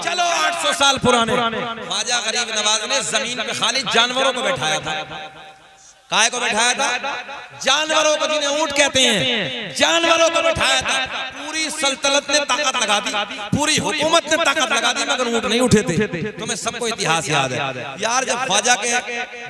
चलो 800 साल पुराने। ख्वाजा गरीब नवाज ने जमीन पे खाली जानवरों को बैठाया था। काय को बैठाया था? जानवरों को, जिन्हें ऊंट कहते हैं, जानवरों को बैठाया था। पूरी सल्तनत ने ताकत लगा दी, पूरी हुकूमत ने ताकत लगा दी, मगर ऊंट नहीं उठे थे। तुम्हें सबको इतिहास याद है यार, जब ख्वाजा के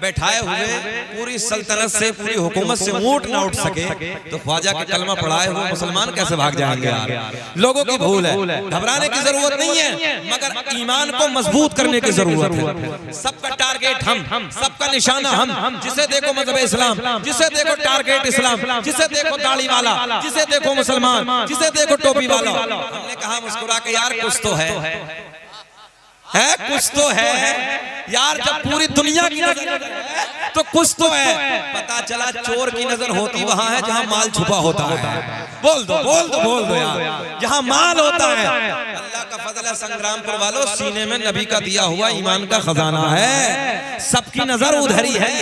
बैठाए हुए पूरी सल्तनत से, पूरी हुकूमत से ऊंट ना उठ सके, तो ख्वाजा के कलमा पढ़ाए हुए मुसलमान कैसे भाग जाएंगे यार? लोगों की भूल है, घबराने की जरूरत नहीं है, मगर ईमान को मजबूत करने की जरूरत है। सबका टारगेट हम, सबका निशाना हम। जिसे देखो इस्लाम, जिसे देखो टारगेट इस्लाम, जिसे देखो दाढ़ी वाला, जिसे देखो मुसलमान, जिसे देखो टोपी वाला। हमने कहा मुस्कुरा के, यार कुछ तो है कुछ तो है यार। जब पूरी दुनिया की नजर है तो कुछ तो है। पता चला चोर की नजर होती वहां है जहां माल छुपा होता है। बोल दो यार, जहां माल होता है। अल्लाह का फजल है संग्रामपुर वालों, सीने में नबी का दिया हुआ ईमान का खजाना है। सबकी नजर उधर ही है,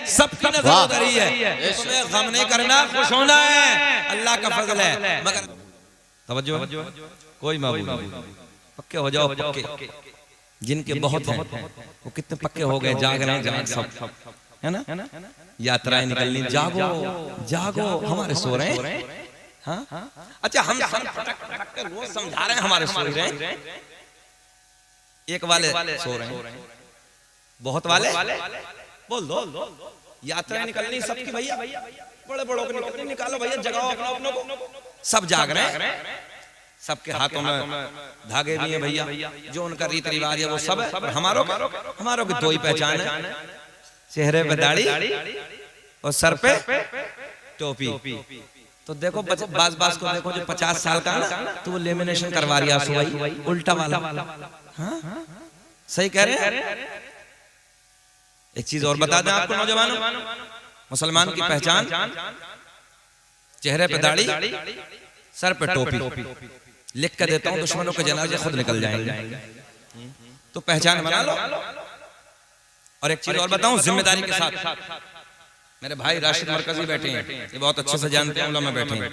सबकी नजर उधर ही है। तुम्हें गम नहीं करना, खुश होना है, अल्लाह का फजल है। मगर तवज्जो, कोई मामूल नहीं, पक्के हो जाओ, पक्के। जिनके बहुत हैं वो कितने पक्के हो गए, जाग रहे हैं सब, है ना? यात्राएं निकलनी, जागो, हमारे सो रहे हैं। हाँ? अच्छा, हम रोज समझा रहे हैं, हमारे सो रहे हैं। एक वाले सो रहे हैं, बहुत वाले बोल दो। यात्राएं निकलनी सबकी भैया, बड़े बड़ों की नौकरी निकालो भैया, जगाओ अपनों को। सब जाग रहे हैं, सबके हाथों में धागे भी हैं भैया, जो उनका रीति रिवाज है वो सब है। हमारों की दो ही पहचान है, चेहरे पे दाढ़ी और सर पे टोपी। तो देखो बास को देखो, जो 50 साल का ना, तो वो लेमिनेशन करवा रही है, उल्टा वाला। हाँ, सही कह रहे हैं। एक चीज और बता दें आपको नौजवानों, मुसलमान की पहचान चेहरे पे दाढ़ी, सर पे टोपी। लिख कर देता हूं, दुश्मनों के जनाजे खुद निकल जाएंगे। तो पहचान बना लो। और एक चीज और बताऊं जिम्मेदारी के साथ, मेरे भाई राशिद मरकजी बैठे हैं, ये बहुत अच्छे से जानते हैं, उलमा बैठे हैं।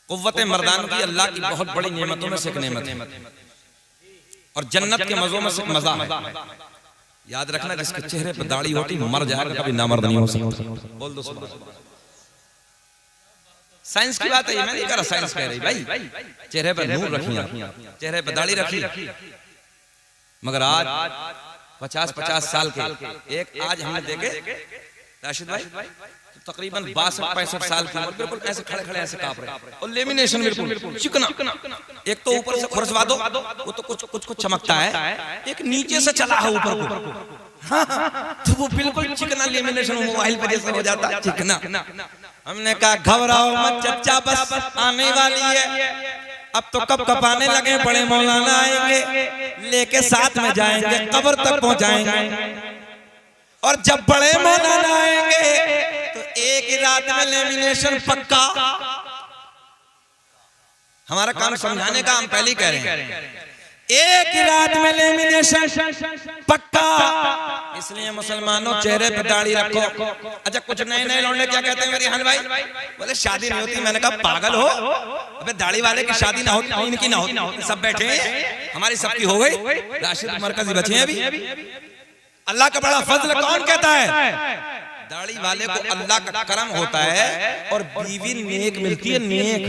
कुव्वत मर्दान की अल्लाह की बहुत बड़ी नेमतों में से एक नेमत है, और जन्नत के मजों में से मजा है। याद रखना, जिसके चेहरे पर दाढ़ी होती मर जाएगा, कभी नामर्द नहीं हो सकता। बोल दो सुभान अल्लाह। साइंस की बात है, मैं नहीं कर रहा, साइंस कह रही भाई, चेहरे पर नूर रखिए, चेहरे पर दाढ़ी रखी। मगर आज 50-50 साल के एक, आज हमने देखे राशिद भाई तो तकरीबन 62-65 साल की उम्र, बिल्कुल ऐसे खड़े ऐसे कांप रहे, और लेमिनेशन बिल्कुल चिकना। एक तो ऊपर से खुरसवा दो, वो तो कुछ चमकता है, एक नीचे से चला है ऊपर को। हाँ, तो वो बिल्कुल चिकना लेमिनेशन मोबाइल पर जैसे हो जाता है, चिकना। हमने कहा घबराओ मत चच्चा, बस आने वाली है। अब तो कब कपाने लगे, बड़े मौलाना आएंगे, लेके साथ में जाएंगे, कब्र तक पहुंचाएंगे। और जब बड़े मौलाना आएंगे तो एक ही रात में लेमिनेशन पक्का। हमारा काम समझाने का, हम पहले कह रहे हैं, एक ही रात में लेमिनेशन पक्का। इसलिए मुसलमानों चेहरे पे दाढ़ी रखो। अच्छा, कुछ नए लौंडे क्या कहते हैं मेरे हन भाई, बोले शादी नहीं होती। मैंने कहा पागल हो, अबे दाढ़ी वाले की शादी ना होती, इनकी ना होती। सब बैठे हैं, हमारी सबकी हो गई, राशिद मरकजी बचे हैं अभी। अल्लाह का बड़ा फजल कौन कहता है? दाढ़ी वाले को अल्लाह का करम होता है, और बीवी नेक मिलती है, नेक।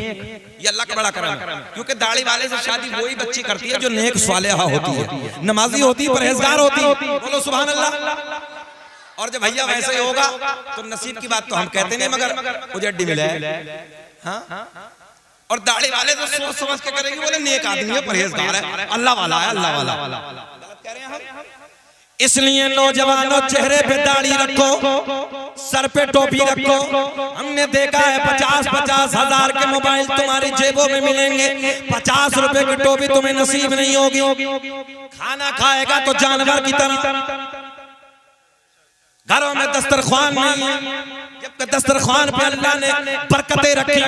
ये अल्लाह का बड़ा करम है, क्योंकि दाढ़ी वाले से शादी वही बच्ची करती है जो नेक सालेहा होती है, नमाजी होती है, परहेजगार होती है। बोलो सुभान अल्लाह। और जब भैया वैसे ही होगा तो नसीब की बात तो हम कहते नहीं, मगर उजड्डी मिले। हाँ, और दाढ़ी वाले तो सोच समझ के करेंगे, बोले नेक आदमी है, परहेजगार है, अल्लाह वाला है, अल्लाह वाला। कह रहे हैं हम। इसलिए नौजवानों चेहरे पे दाढ़ी रखो, सर पे टोपी रखो। हमने देखा है 50-50 हजार के मोबाइल तुम्हारी जेबों में मिलेंगे, 50 रुपए की टोपी तुम्हें नसीब नहीं होगी। खाना खाएगा तो जानवर की तरह। घरों में दस्तरख्वान नहीं है, जबकि दस्तरख्वान पे अल्लाह ने बरकतें रखी है,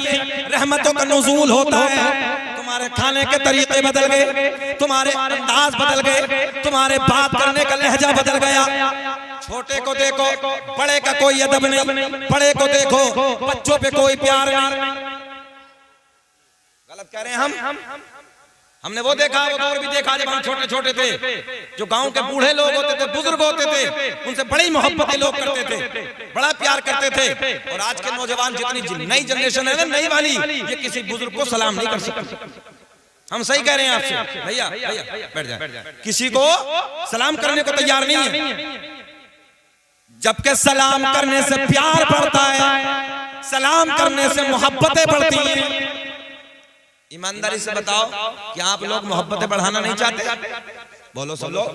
रहमतों का नुज़ूल होता है। तुम्हारे खाने के तरीके बदल गए, तुम्हारे अंदाज बदल गए, तुम्हारे बात करने का लहजा बदल गया। छोटे को देखो, बड़े का कोई अदब नहीं, बड़े को देखो, बच्चों पे कोई प्यार नहीं। गलत कह रहे हैं हम। हमने वो देखा, वो दौर भी देखा जब हम छोटे छोटे थे, जो गांव के बूढ़े लोग होते थे, बुजुर्ग होते थे, उनसे बड़ी मोहब्बतें लोग करते थे, बड़ा प्यार करते थे। और आज के नौजवान जितनी नई जनरेशन है ना, नई वाली, ये किसी बुजुर्ग को सलाम नहीं कर सकते। हम सही कह रहे हैं आपसे भैया, भैया बैठ जाए, किसी को सलाम करने को तैयार नहीं है, जबकि सलाम करने से प्यार बढ़ता है, सलाम करने से मोहब्बतें बढ़ती हैं। ईमानदारी से बताओ कि आप लोग मोहब्बतें बढ़ाना नहीं चाहते? बोलो सब लोग,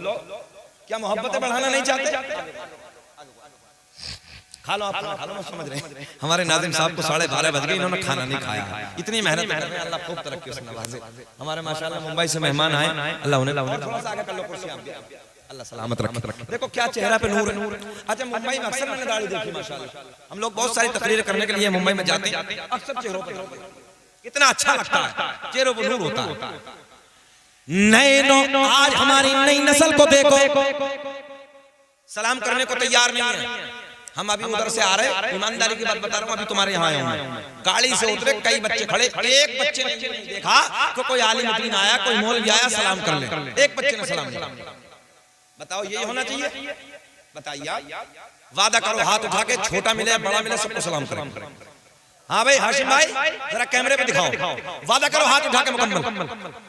क्या मोहब्बतें बढ़ाना नहीं चाहते? खा लो, आप खा लो, समझ रहे हैं। हमारे नाज़िम साहब को 12:30 बज गए, इन्होंने खाना नहीं खाया। इतनी मेहनत कर रहे हैं, अल्लाह खूब तरक्की से नवाजे। हमारे माशाल्लाह मुंबई से मेहमान आए, अल्लाह उन्हें थोड़ा सा आगे कर लो कुर्सी, अल्लाह सलामत रखे। देखो क्या चेहरा पे नूर है। अच्छा, मुंबई में अक्सर मैंने दाढ़ी देखी माशाल्लाह, हम लोग बहुत सारी तकरीरें करने के लिए मुंबई में जाते हैं, अक्सर चेहरों पे कितना अच्छा लगता है, चेहरों पर नूर होता है। नए आज हमारी नई नस्ल को देखो, सलाम करने को तैयार नहीं है। हम अभी उधर से आ रहे, ईमानदारी की बात बता रहा हूँ, अभी तुम्हारे यहाँ आया हूँ, गाड़ी से उतरे, कई बच्चे खड़े, एक बच्चे ने नहीं देखा तो कोई आलिम दीन आया, कोई मौलवी आया, सलाम कर ले, एक बच्चे ने सलाम किया। बताओ ये होना चाहिए? बताइए, वादा करो हाथ उठा के, छोटा मिले बड़ा मिले सबको सलाम करें। हाँ भाई हाशिम भाई, जरा कैमरे पे दिखाओ, वादा करो हाथ उठा के मुकम्मल,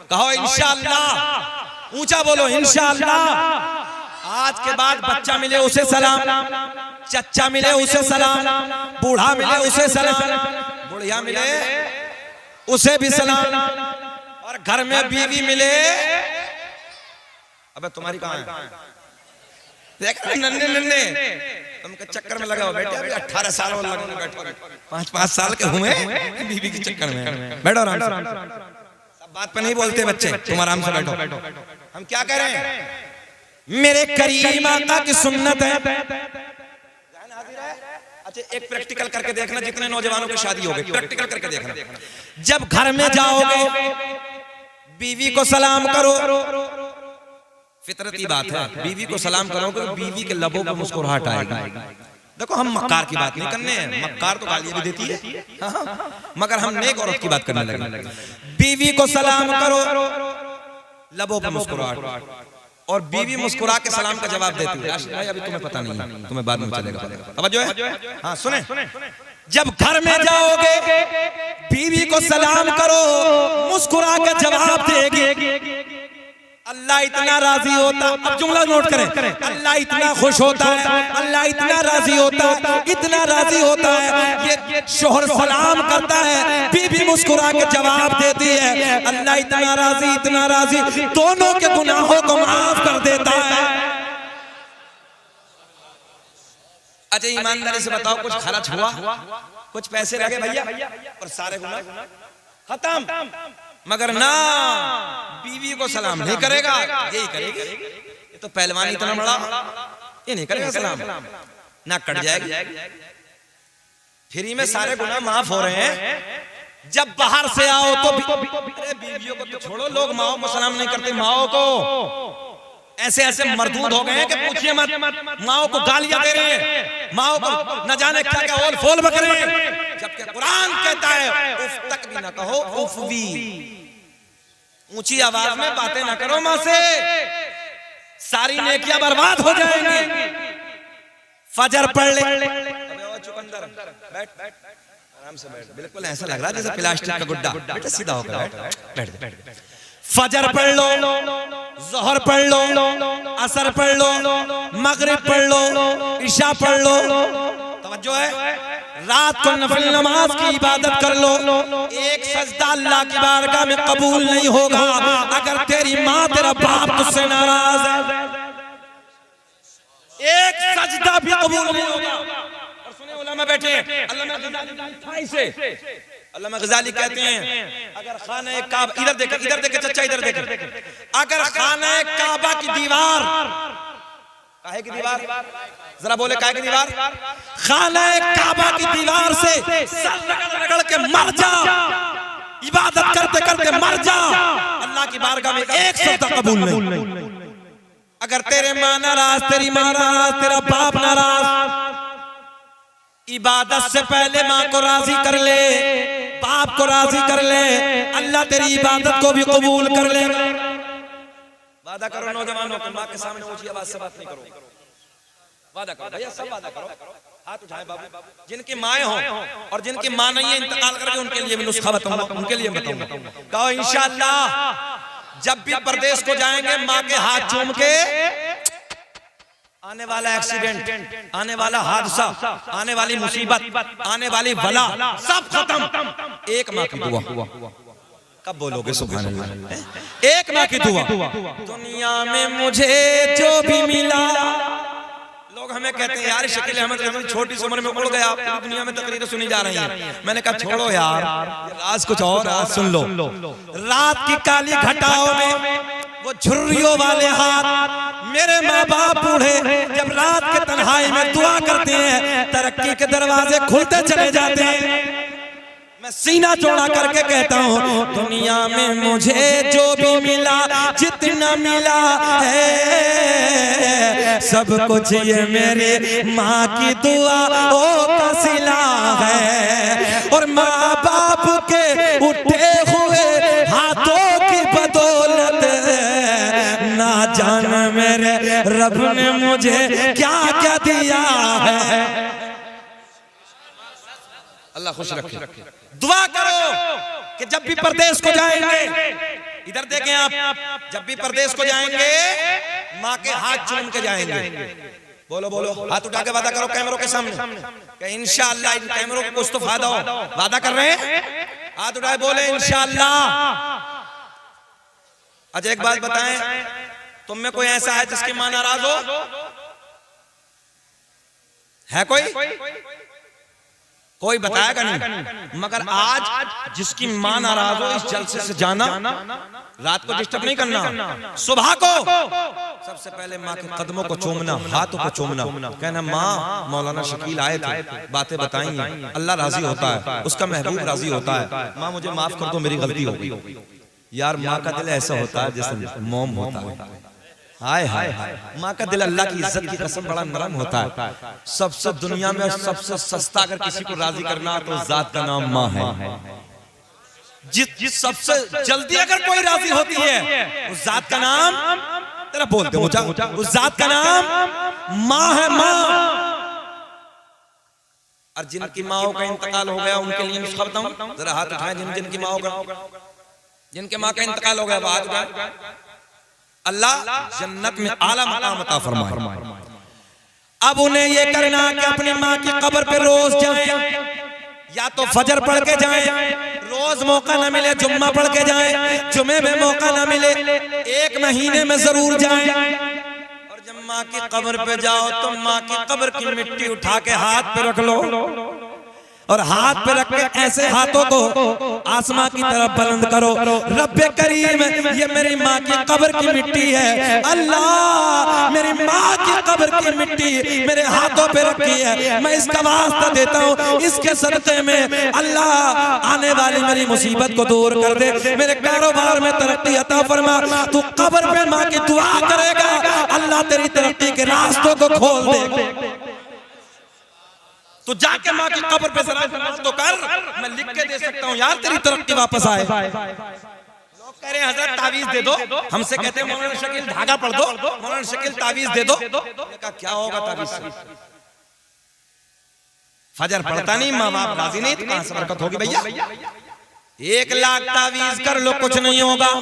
कहो इंशाअल्लाह, ऊंचा बोलो इंशाअल्लाह। आज के बाद बच्चा मिले उसे सलाम, चच्चा मिले उसे सलाम, बूढ़ा मिले उसे सलाम, बुढ़िया मिले उसे भी सलाम, और घर में बीवी मिले, अबे तुम्हारी कहाँ है? देख नन्हे नन्हे तुमके चक्कर में लगा हो बेटे, अभी 18 साल और लगने बैठो, 5-5 साल के हुए बीवी के चक्कर में। बैठो आराम से, सब बात पे नहीं बोलते बच्चे, तुम आराम से बैठो। हम क्या कह रहे हैं? मेरे करीम आका की सुन्नत है। अच्छा, एक प्रैक्टिकल करके देखना, जितने नौजवानों की शादी हो गई, प्रैक्टिकल करके देखना। जब घर में जाओगे, बीवी को सलाम करो, फितरती बात है, बीवी को सलाम करोगे, बीवी के लबों पर मुस्कुराहट आएगी। देखो हम मक्कार की बात नहीं करने हैं, मक्कार तो गालियां भी देती है, हाँ, मगर हम नेक औरत की बात करने लगे। बीवी को सलाम करो, लबों पर मुस्कुराहट, और बीवी मुस्कुरा के सलाम का जवाब देती है। भाई अभी तुम्हें पता नहीं है, तुम्हें बाद में चलेगा, तवज्जो है? हाँ सुने, जब घर में जाओगे, बीवी को सलाम करो, मुस्कुरा के जवाब देगी। अल्लाह इतना राजी होता, अब जुमला नोट करें, अल्लाह इतना खुश होता है, अल्लाह इतना राजी होता है, इतना राजी होता है, ये शोहर सलाम करता है, बीवी मुस्कुरा के जवाब देती है। अल्लाह इतना राजी, दोनों के गुनाहों को माफ कर देता है। अच्छा ईमानदारी से बताओ, कुछ खर्च हुआ, कुछ पैसे लगे भैया, और सारे गुनाह खत्म। मगर ना, बीवी को सलाम नहीं करेगा, यही करेगी। ये तो पहलवान इतना बड़ा, ये नहीं करेगा सलाम, ना कट जाएगी। फ्री में सारे गुनाह माफ हो रहे हैं। जब बाहर से आओ तो अरे बीवियों को तो छोड़ो, लोग माओ को सलाम नहीं करते, माओ को ऐसे ऐसे मरदूद हो गए हैं कि पूछिए मत। माओ को गालियां दे रहे हैं, माओ को न जाने क्या क्या ओल फोल बक रहे हैं, जबकि कुरान कहता है उफ तक भी ना कहो, उफ भी, ऊंची आवाज में बातें ना करो मां से, सारी नेकियां बर्बाद हो जाएंगी। फजर पढ़ ले, चुकंदर बैठ आराम से बैठ, बिल्कुल ऐसा लग रहा है जैसे प्लास्टिक का गुड्डा, बेटा सीधा होकर बैठ। फजर पढ़ लो, जोहर पढ़ लो, असर पढ़ लो, मगरिब पढ़ लो, इशा पढ़ लो, तवज्जो है, रात को नफिल नमाज की इबादत कर लो। एक सजदा अल्लाह की बारगाह में कबूल नहीं होगा अगर तेरी माँ तेरा बाप तुझसे नाराज है, एक सजदा भी कबूल नहीं होगा। और सुने उलमा बैठे, अल्लामा गज़ाली कहते हैं अगर खाना काबा, इधर देखे चचा, इधर देखे, अगर खाना काबा की दीवार, काहे की दीवार, जरा बोले काहे की दीवार, खाना काबा की दीवार से सर रगड़ के मर जा, इबादत करते करते मर जा, अल्लाह की बारगाह में एक सजदा कबूल नहीं। अगर तेरे माँ नाराज, तेरी माँ नाराज, तेरा बाप नाराज, इबादत से पहले माँ को राजी कर ले, बाप को राजी कर ले, अल्लाह तेरी इबादत को भी कबूल कर ले। वादा करो नौजवानों के, माँ के सामने ऊंची आवाज से बात नहीं करो, वादा करो भैया, सब वादा करो। हाथ उठाए बाबू, जिनकी माएँ हो और जिनकी माँ नहीं है इंतकाल करके, उनके लिए भी नुस्खा बताऊंगा, उनके लिए बताऊंगा। कहो इंशाअल्लाह जब भी परदेश को जाएंगे, माँ के हाथ चूम के आने वाला एक्सीडेंट, आने वाला हादसा, आने वाली मुसीबत, आने वाली बला सब खत्म एक माँ की दुआ। कब बोलोगे सुभान अल्लाह? एक माँ की दुआ। दुनिया में मुझे जो भी मिला, लोग हमें कहते हैं यार शकील अहमद रहमान छोटी सी उम्र में उड़ गया, पूरी दुनिया में तकरीरें सुनी जा रही हैं। मैंने कहा छोड़ो यार, आज कुछ और, आज सुन लो। रात की काली घटाओं में वो झुर्रियों वाले हाथ, मेरे माँ बाप बूढ़े जब रात के तन्हाई में दुआ करते हैं, तरक्की के दरवाजे खुलते चले जाते हैं। मैं सीना चौड़ा करके कहता हूँ, दुनिया में मुझे जो भी मिला, जितना मिला है, सब कुछ ये मेरे माँ की दुआ का सिला है। और माँ बाप के उठे हुए हाथों की बदौलत, ना जान मेरे रब ने मुझे क्या क्या दिया है। अल्लाह खुश रखे। दुआ करो कि जब भी परदेश को जाएंगे, इधर देखें आप, जब भी परदेश को जाएंगे माँ के हाथ चूम के जाएंगे। बोलो बोलो, हाथ उठा के वादा करो कैमरों के सामने कि इंशाअल्लाह इन कैमरों को कुछ तो फायदा हो। वादा कर रहे हैं? हाथ उठाए बोले इंशाअल्लाह। अच्छा एक बात बताएं, तुम में कोई ऐसा है जिसकी माँ नाराज हो? है कोई? कोई बताएगा नहीं। मगर आज जिसकी मां नाराज हो, इस जलसे से जाना, रात को डिस्टर्ब नहीं करना, सुबह को सबसे पहले माँ के कदमों को चूमना, हाथों को चूमना, कहना माँ मौलाना शकील आए थे, बातें बताई, अल्लाह राजी होता है, उसका महबूब राजी होता है, माँ मुझे माफ कर दो, मेरी गलती हो गई। यार माँ का दिल ऐसा होता है जैसे मोम होता है। हाय हाय हाय, माँ का दिल अल्लाह की इज्जत की कसम बड़ा नरम होता है। सबसे दुनिया में सबसे सस्ता अगर किसी को राजी करना तो जात का नाम माँ है। जिस सबसे जल्दी अगर कोई राजी होती है उस जात का नाम, तेरा बोलते हो, उस जात का नाम माँ है, माँ। और जिनकी माओ का इंतकाल हो गया उनके लिए नुस्खा बताऊं, जरा हाथ उठाएं। जिनकी माओ का, जिनके माँ का इंतकाल हो गया, हाथ उठाएं। अल्लाह जन्नत में आला मकाम अता फरमाए। अब उन्हें ये करना कि अपनी माँ की कब्र पे रोज जाएं, या तो फजर पढ़ के जाएं, रोज मौका न मिले जुम्मा पढ़ के जाएं, जुमे में मौका न मिले एक महीने में जरूर जाएं। और जब माँ की कब्र पे जाओ तो माँ की कब्र की मिट्टी उठा के हाथ पे रख लो, और हाथ पे रख के ऐसे हाथों को आसमां की तरफ बुलंद करो, रब्बे करीम ये मेरी माँ की कब्र की मिट्टी है, अल्लाह मेरी माँ की कब्र की मिट्टी मेरे हाथों पे रखी है, मैं इसका वास्ता देता हूँ, इसके सदक़े में अल्लाह आने वाली मेरी मुसीबत को दूर कर दे, मेरे कारोबार में तरक्की अता फरमा। तू कब्र पे माँ की दुआ करेगा, अल्लाह तेरी तरक्की के रास्तों को खोल दे। तो जाके माँ की कब्र पे जरा तो कर, मैं लिख के दे सकता हूँ यार तेरी तरक्की वापस आए। लोग कह रहे हैं हजरत तावीज दे दो, हमसे कहते हैं मौलाना शकील धागा पढ़ दो, मौलाना शकील तावीज दे दो। कहा क्या होगा तावीज से? फजर पढ़ता नहीं, माँ बाप राजी नहीं, तो कहां से बरकत होगी भैया? 1 लाख तावीज कर लो कुछ नहीं होगा।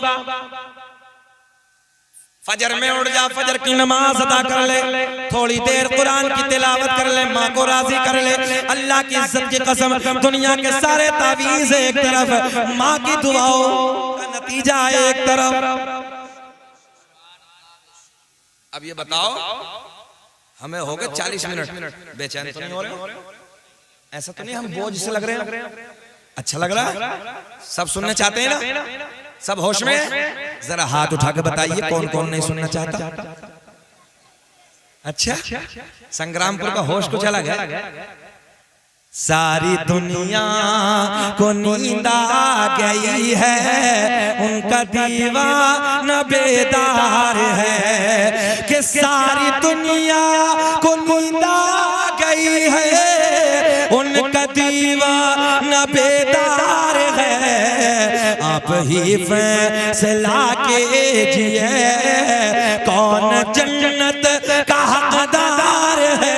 फजर में उठ जा, फजर की नमाज अदा कर ले, थोड़ी देर कुरान की तिलावत कर ले, माँ को राजी कर ले। अल्लाह की इज्जत की कसम, दुनिया के सारे तावीज़ एक तरफ, माँ की दुआओं का नतीजा एक तरफ। अब ये बताओ, हमें हो गए 40 मिनट, बेचैन तो नहीं हो रहे? ऐसा तो नहीं हम बोझ से लग रहे हैं? अच्छा लग रहा है? सब सुनना चाहते हैं ना? सब होश में? जरा हाथ उठा के बताइए कौन कौन नहीं सुनना चाहता? अच्छा, संग्रामपुर का होश को चला गया। सारी दुनिया को नींद आ गई है, उनका दीवाना बेदार है, कि सारी दुनिया को नींद आ गई है, उनका दीवाना बेदार आप ही फैसला कीजिए कौन जन्नत का हकदार है।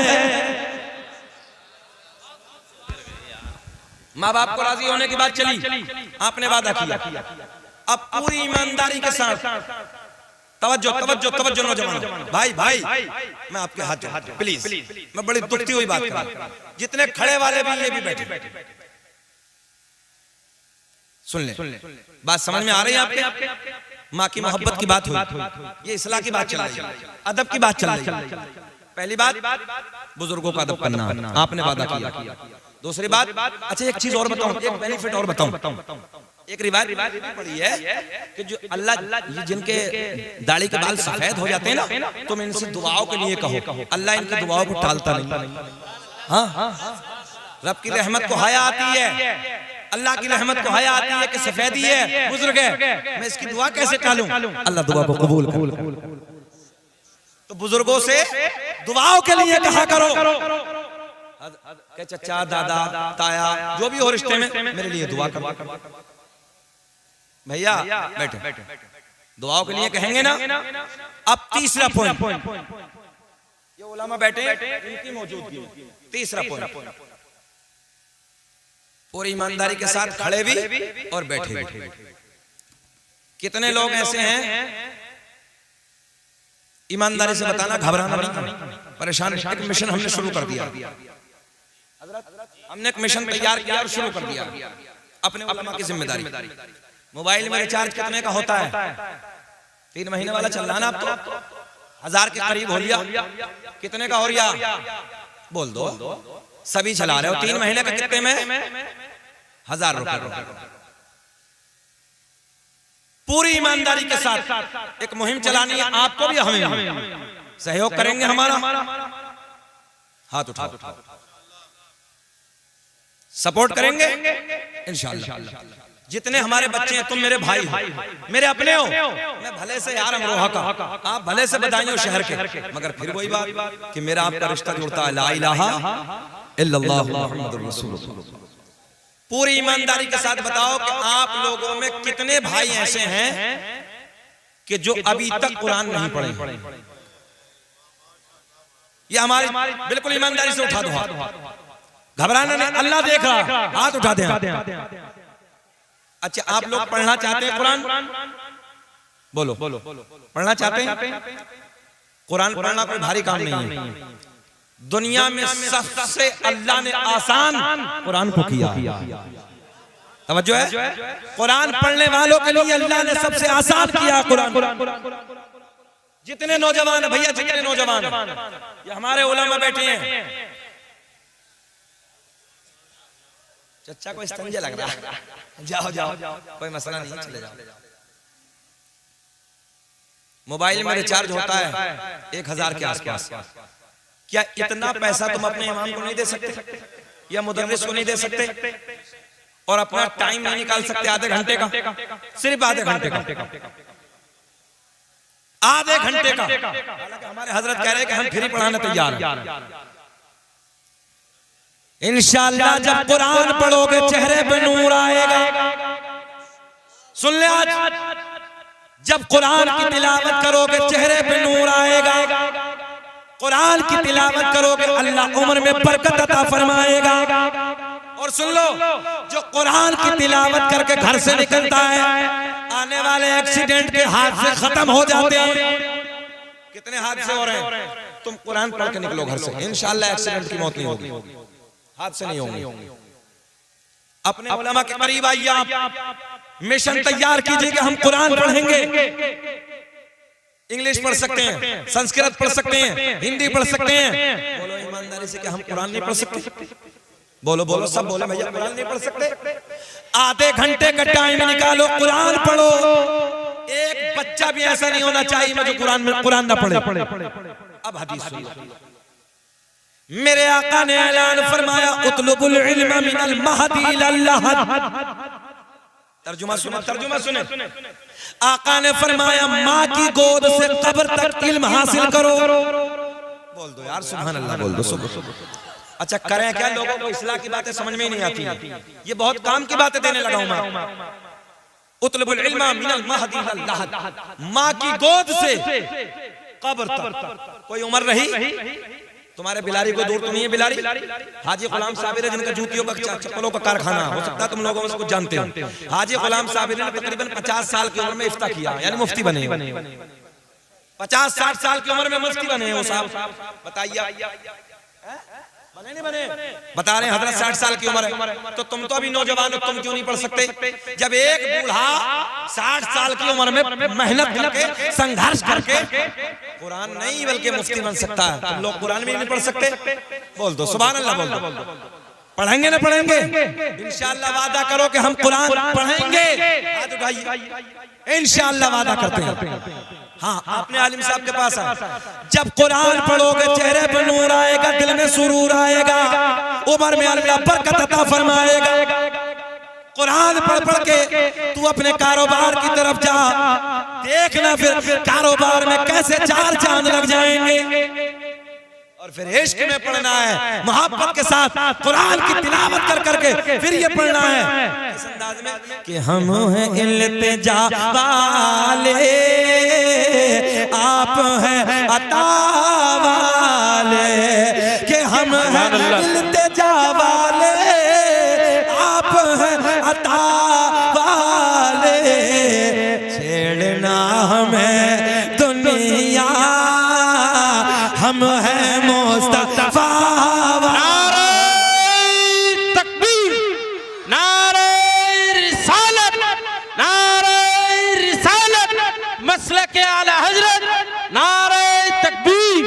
माँ बाप को राजी होने की बात चली, आपने वादा किया, अब पूरी ईमानदारी के साथ तवज्जो तवज्जो तवज्जो नौजवान भाई भाई मैं आपके हाथ जोड़ता हूं प्लीज, मैं बड़ी दुखती हुई बात कर रहा हूं, जितने खड़े वाले भी ये भी बैठे, सुन ले बात समझ में आ रही है आपके? माँ की मोहब्बत की बात हुई, ये इस्लाह की बात चल रही है, अदब की बात चल रही है। पहली बात बुजुर्गों का अदब करना, आपने वादा किया। दूसरी बात, अच्छा एक चीज और बताऊं, एक बेनिफिट और बताऊं, एक रिवायत पड़ी है कि जो अल्लाह जिनके दाढ़ी के बाल सफेद हो जाते हैं ना, तुम इनसे दुआओं के लिए कहो, अल्लाह इनकी दुआओं को टालता नहीं। हाँ, रब की रहमत को हया आती है, अल्लाह की रहमत को हया आती है कि सफेदी है, बुजुर्ग है, मैं इसकी दुआ कैसे टालूं? अल्लाह दुआ को कबूल कर। तो बुजुर्गों से दुआओं के लिए कहा करो कि चचा दादा ताया जो भी हो रिश्ते में मेरे लिए दुआ करो। भैया बैठे, दुआओं के लिए कहेंगे ना। अब तीसरा पॉइंट, ये उलमा बैठे इनकी मौजूदगी, तीसरा पॉइंट, पूरी ईमानदारी के साथ खड़े भी और बैठे भी। कितने लोग ऐसे हैं, ईमानदारी से बताना, घबराना नहीं, परेशान। एक मिशन हमने शुरू कर दिया, हमने एक मिशन तैयार किया और शुरू कर दिया, अपने उलमा की जिम्मेदारी। मोबाइल में रिचार्ज कितने का होता है? 3 महीने वाला चल रहा है ना, अब तो 1000 के करीब हो लिया। कितने का हो रहा बोल दो, सभी चला रहे हो। 3 महीने का कितने में? 1000 रुपए। पूरी ईमानदारी के साथ एक मुहिम चलानी है, आपको भी हमें सहयोग करेंगे। हमारा हाथ उठाओ, सपोर्ट करेंगे इंशाअल्लाह। जितने हमारे बच्चे हैं, तुम मेरे भाई हो, मेरे अपने हो। मैं भले से यार अमरोहा का, आप भले से बदायूं शहर के, मगर फिर वही बात कि मेरा आपका रिश्ता जुड़ता है, ला इलाहा इल्लल्लाह मुहम्मदुर रसूलुल्लाह। पूरी ईमानदारी के साथ बताओ कि आप लोगों में कितने भाई ऐसे हैं कि जो अभी तक कुरान नहीं पढ़े? ये हमारी बिल्कुल ईमानदारी से उठा दो हाथ, घबराना नहीं, अल्लाह देख रहा, हाथ उठा दे। अच्छा, आप लोग पढ़ना चाहते हैं कुरान? बोलो, पढ़ना चाहते हैं? कुरान पढ़ना कोई भारी काम नहीं है। दुनिया में सबसे अल्लाह ने आसान कुरान को किया। तवज्जो है, कुरान पढ़ने वालों के लिए अल्लाह ने सबसे आसान किया कुरान। जितने नौजवान भैया, जितने नौजवान ये हमारे उलमा बैठे हैं, चचा को इस्तंजा लग रहा है, जाओ जाओ, कोई मसला नहीं, चले जाओ। मोबाइल में रिचार्ज होता है 1000 के आसपास। क्या इतना पैसा तुम अपने इमाम को नहीं दे सकते या मुदर्रिस को नहीं दे सकते? और अपना टाइम नहीं निकाल सकते आधे घंटे का? सिर्फ आधे घंटे का, आधे घंटे का। हालांकि हमारे हजरत कह रहे हैं कि हम फ्री पढ़ाने तैयार हैं। इंशाअल्लाह जब कुरान पढ़ोगे चेहरे पे नूर आएगा। सुन ले, आज जब कुरान की तिलावत करोगे चेहरे पे नूर आएगा। कुरान की तिलावत करोगे अल्लाह उम्र में बरकत अता फरमाएगा। और सुन लो, जो कुरान की तिलावत करके घर से निकलता है, आने वाले एक्सीडेंट के हादसे खत्म हो जाते हैं। कितने हादसे हो रहे हैं? तुम कुरान पढ़ के निकलो घर से, इंशाअल्लाह एक्सीडेंट की मौत नहीं होगी, हादसे नहीं होंगे। अपने उलमा के करीब आइए, आप मिशन तैयार कीजिए कि हम कुरान पढ़ेंगे। इंग्लिश पढ़ सकते हैं, संस्कृत पढ़ सकते हैं, हिंदी पढ़ सकते हैं। बोलो ईमानदारी से कि हम कुरान नहीं पढ़ सकते? बोलो बोलो, सब बोले भैया कुरान नहीं पढ़ सकते। आधे घंटे का टाइम निकालो, कुरान पढ़ो। एक बच्चा भी ऐसा नहीं होना चाहिए जो कुरान ना पढ़े। अब हदीस सुनो, मेरे आका ने ऐलान फरमाया, उतलुबुल इल्म मिनल महदी इलल लहद। तर्जुमा सुने, तर्जुमा सुने। आका ने फरमाया, माँ की गोद से कब्र तक इल्म हासिल करो। बोल दो यार सुभान अल्लाह, बोल दो। अच्छा करें क्या? लोगों को इस्लाह की बातें समझ में ही नहीं आती। ये बहुत काम की बातें देने लगा हूं मैं। उतलबुल इल्मा मिनल महदी इलल लहद, माँ की गोद से कब्र तक कोई उम्र रही। तुम्हारे बिलारी को दूर तो नहीं है बिलारी? हाजी गुलाम साबिर है जिनका जूतियों का चप्पलों का कारखाना हो सकता है तुम लोगों उसको जानते हो। हाजी गुलाम साबिर ने तकरीबन 50 साल की उम्र में इफ्ता किया, यानी मुफ्ती बने। 50-60 साल की उम्र में मुफ्ती बने वो साहब। बताइए बने नहीं बने? बता रहे हैं हजरत 60 साल की उम्र है, तो तुम तो अभी नौजवान हो, तुम क्यों नहीं पढ़ सकते? जब एक बूढ़ा 60 साल की उम्र में मेहनत करके संघर्ष करके कुरान नहीं बल्कि मुफ्ती बन सकता है, तुम लोग कुरान भी नहीं पढ़ सकते? बोल दो सुभान अल्लाह, बोल दो। पढ़ेंगे ना पढ़ेंगे? इंशाअल्लाह वादा करो कि हम कुरान पढ़ेंगे। हाथ उठाइए, इंशाअल्लाह वादा करते हैं। हाँ, आपने आलिम साहब के पास आए, जब कुरान पढ़ोगे चेहरे पर नूर आएगा, दिल में सुरूर आएगा, उम्र में अल्लाह बरकत अता फरमाएगा। कुरान पढ़ पढ़ के तू अपने कारोबार की तरफ जा, देखना फिर कारोबार में कैसे 4 चांद लग जाएंगे। और फिर इश्क में पढ़ना है, मोहब्बत के साथ कुरान की तिलावत कर करके फिर ये पढ़ना है इस अंदाज में कि हम हैं इल्तिजा वाले, आप हैं अता वाले, कि हम हैं इल्तिजा वाले, आप हैं अता वाले, छेड़ना हमें दुनिया, हम हैं मुस्तफा। नारे तकबीर, नारे रिसालत, नारे रिसालत, मसलके आला हजरत, नारे तकबीर,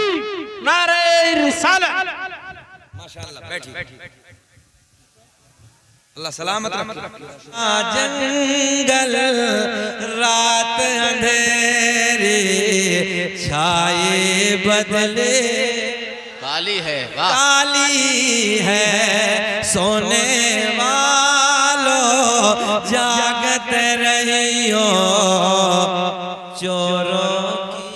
नारे रिसालत। माशाअल्लाह, बैठिए, अल्लाह सलामत रखे। जंगल रात अंधेरी छाए बदले, काली है, वाह काली है सोने वालों, जागते रहियो चोरों की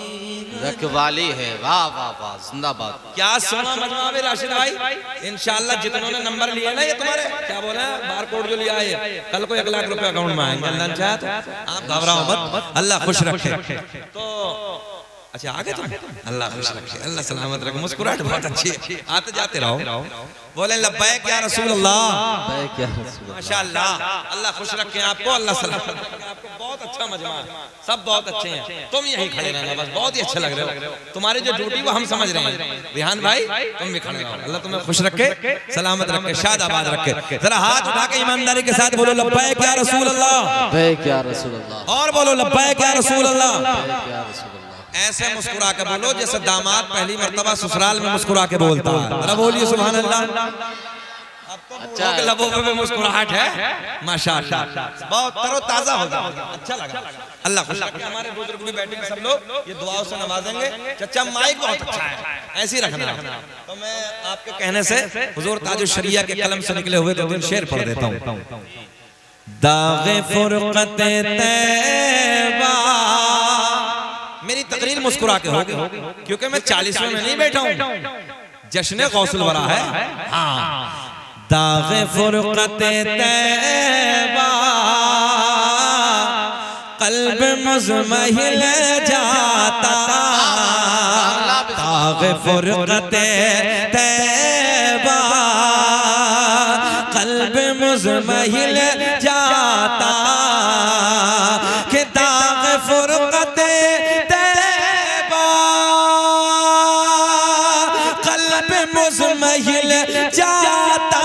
रखवाली है, वाह वाह वाह, जिंदाबाद। क्या सोना मजमा में राशिद भाई, इंशाअल्लाह जितनों ने नंबर लिए ना ये तुम्हारे क्या बोले बार कोड जो लिया है, कल को 1 लाख रुपए अकाउंट में आएंगे। अल्लाह चाहे तो आप घबराओ मत, अल्लाह खुश रखे। तो अच्छा आगे तुम, अल्लाह खुश रखे, अल्लाह सलामत रखे। मुस्कुराहट बहुत अच्छी है, आते जाते रहो। बोले लब्बैक या रसूल अल्लाह, माशाअल्लाह, अल्लाह खुश रखे आपको, अल्लाह सलामत रखे आपको। बहुत अच्छा मजमा, सब बहुत अच्छे हैं, तुम यहीं खड़े रहना बस, बहुत ही अच्छे लग रहे हो। तुम्हारी जो ड्यूटी वो हम समझ रहे हैं रिहान भाई, तुम भी खड़े रहो। अल्लाह तुम्हें खुश रखे, सलामत रखे, शादाबाद रखे। जरा हाथ उठा के ईमानदारी के साथ बोलो लब्बैक या रसूल अल्लाह, लब्बैक या रसूल अल्लाह, और बोलो लब्बैक या रसूल अल्लाह। लब्बैक या रसूल अल्लाह। ऐसे मुस्कुरा के बोलो जैसे दामाद पहली मर्तबा ससुराल में मुस्कुरा के बोलता है। जरा बोलिए सुभान अल्लाह। अच्छा लबों पे मुस्कुराहट है, माशाअल्लाह, बहुत तरोताजा हो गया, अच्छा लगा। अल्लाह खुश रखे। हमारे बुजुर्ग भी बैठे हैं सब लोग, ये दुआओं से नवाजेंगे। चचा माइक बहुत अच्छा है, ऐसे ही रखना। तो मैं आपके कहने से हुजूर ताजुश शरिया के कलम से निकले हुए 2 शेर पढ़ देता हूँ। दागे फुरकत तैबा, मेरी तकरीर मुस्कुरा के होगी क्योंकि मैं 40वें में नहीं बैठा हूँ, जश्न गौसुल वरा है। हाँ, दागे फुरकत तैबा, कल्ब मुज़महिल जाता, दागे फुरकत तैबा, कल्ब मुज़महिल जाता, कि दागे फुरकत मुज़महिल जाता,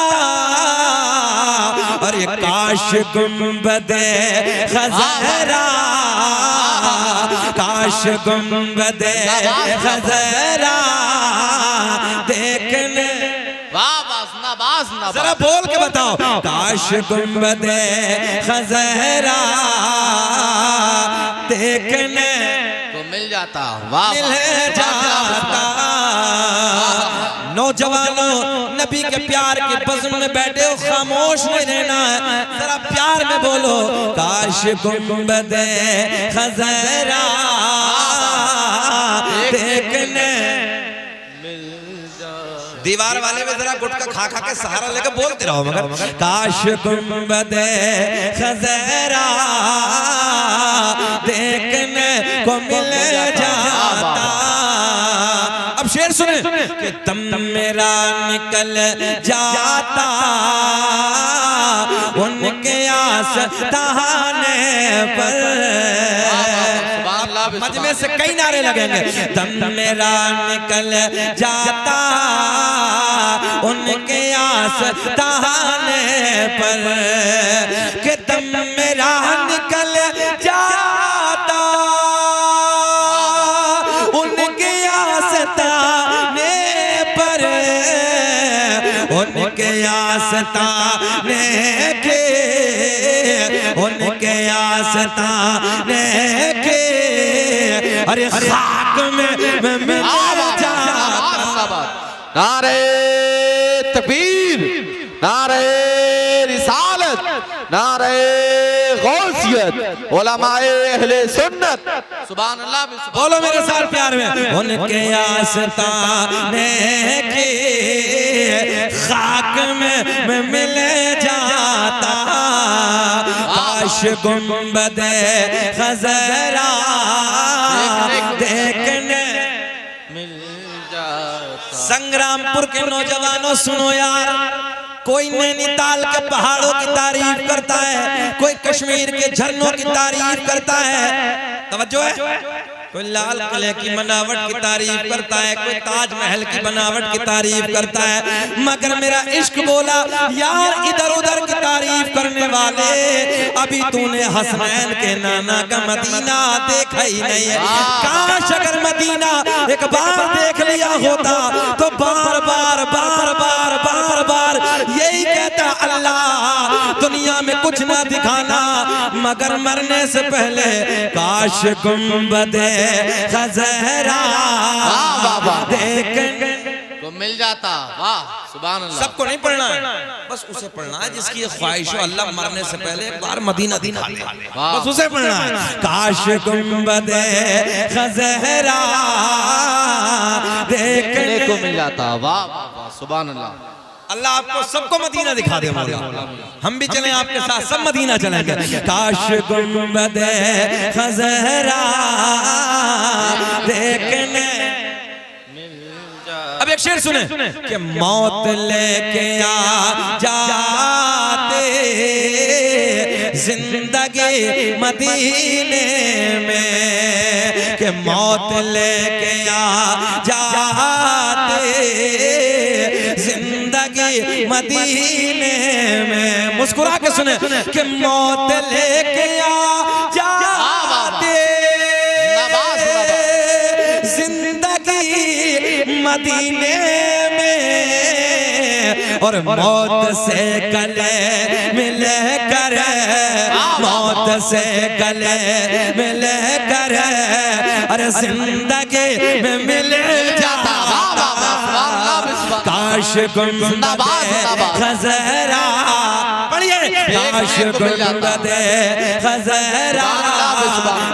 और ये काश गुंबदे खज़रा, काश गुंबदे खज़रा देखने, वाह वाह, जिंदाबाद जिंदाबाद। जरा बोल के बताओ, काश गुंबदे खज़रा देखने तो मिल जाता, वाह मिल जाता। नौजवानों, नबी के प्यार के बज़्म में बैठे हो, खामोश नहीं रहना है, जरा प्यार में बोलो, काश गुंबदे खज़रा देखने दीवार वाले में जरा गुटका खा खा के सहारा लेकर बोलते रहो मगर काश गुंबदे खज़रा देखने को मिल जाता। अब शेर सुने कि दम मेरा निकल जाता उनके आस्ताने पर। मजमे से कई नारे लगेंगे। दम मेरा निकल जाता उनके आस्ताने पर कि दम मेरा निकल जाता उनके आस्ताने पर, उनके आस्ताने के, उनके आस्ताने के अरे खाक में मिल जाता। नारे तकबीर, नारे रिसालत, नारे गौसियत, उलमाए अहले सुन्नत। सुभान अल्लाह। बोलो मेरे साथ प्यार में। उनके आस्ताने के खाक में मिल जाता। काश गुंबदे खज़रा देखने मिल जाता। संग्रामपुर के नौजवानों सुनो यार, कोई नैनीताल के पहाड़ों की तारीफ करता है, कोई कश्मीर के झरनों की तारीफ करता है, तवज्जो है, कोई लाल किले की बनावट की तारीफ करता है, कोई ताजमहल की बनावट की तारीफ करता है, मगर मेरा इश्क बोला यार इधर उधर की तारीफ करने वाले, अभी तूने हसनैन के नाना का मदीना देखा ही नहीं है। काश अगर मदीना एक बार देख लिया होता तो बार बार बार बार बार बार यही कहता अल्लाह दुनिया में कुछ ना दिखाना, मगर मरने से पहले काश गुंबदे खज़रा देखने को मिल जाता। वाह सुभान अल्लाह। सबको नहीं पढ़ना है, बस उसे पढ़ना है जिसकी ख्वाहिश हो अल्लाह मरने से पहले एक बार मदीना दिखा दे, बस उसे पढ़ना है। काश गुंबदे खज़रा देखने को मिल जाता। वाह वाह सुभान अल्लाह। अल्लाह आपको सबको मदीना दिखा दे मौला, हम भी चलें आपके साथ, सब मदीना चलेंगे। काश गुंबदे खज़रा देखने। अब एक शेर सुने कि मौत लेके आ जाते जिंदगी मदीने में, कि मौत लेके आ जाते जिंदगी मदीने में। मुस्कुरा के सुने कि मौत लेके आ जाते जिंदगी मदीने में, और मौत से गले मिले कर, मौत से गले मिले कर अरे जिंदगी में मिल जाता। काश गुंबदे खज़रा, पढ़िए, काश गुंबदे खज़रा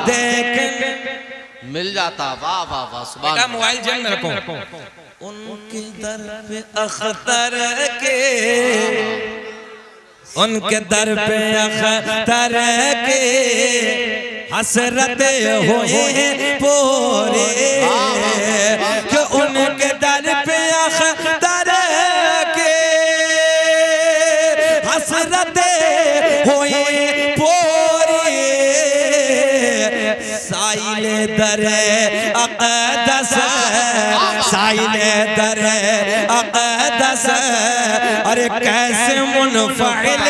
देखने मिल जाता। वाह वाह वाह सुभान। बेटा मोबाइल जेब में रखो। उनके दर पे अख्तर के, उनके दर पे अख्तर के हसरत हुए पूरे, कि उनके दर पे अख्तर के हसरत हुए पूरे, साइले दरे अक़दस, साइले दरे अक़दस अरे कैसे मुनफ़िल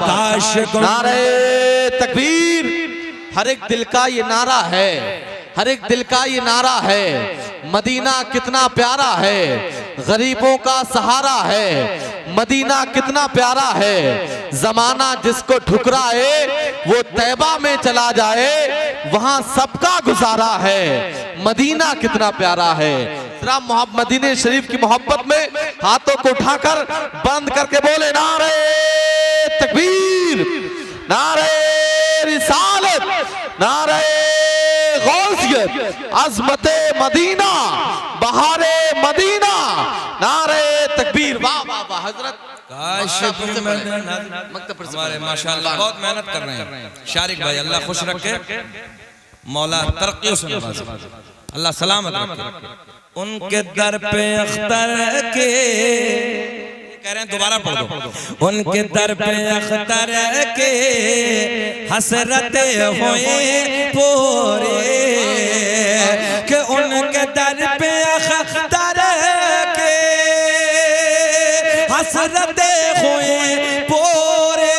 काश। नारे तकबीर। हर एक दिल का ये नारा है, हर एक दिल का ये नारा है, मदीना कितना प्यारा है, गरीबों का सहारा है, मदीना कितना प्यारा है, जमाना जिसको ठुकराए वो तैबा में चला जाए, वहां सबका गुजारा है, मदीना कितना प्यारा है। जरा मदीने शरीफ की मोहब्बत में हाथों को उठाकर बंद करके बोले नारे तकबीर, नारे रिसालत, नारे गौसियत अजमते मदीना बहारे मदीना नारे तकबीर। वाह वाह वाह हजरत काश हमारे माशाअल्लाह बहुत मेहनत कर रहे हैं शारिक भाई, अल्लाह खुश रखे, मौला तरक्की से नवाजे, अल्लाह सलामत रखे। उनके दर पे अख्तर के कह रहे हैं, दोबारा पढ़ दो। उनके दर पे अख्तर के हसरत हुए पूरे, कि उनके दर पे अख्तर के हसरत हुए पूरे,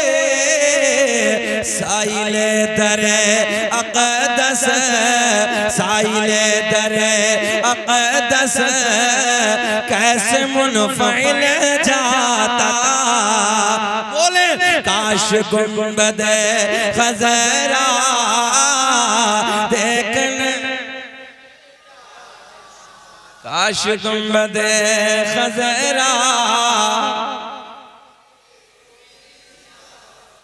साइले दरे अक़दस, साइले दरे अक़दस कैसे मुनफ़िल जाता। बोले काश गुंबद खज़रा देखने, काश गुंबद खज़रा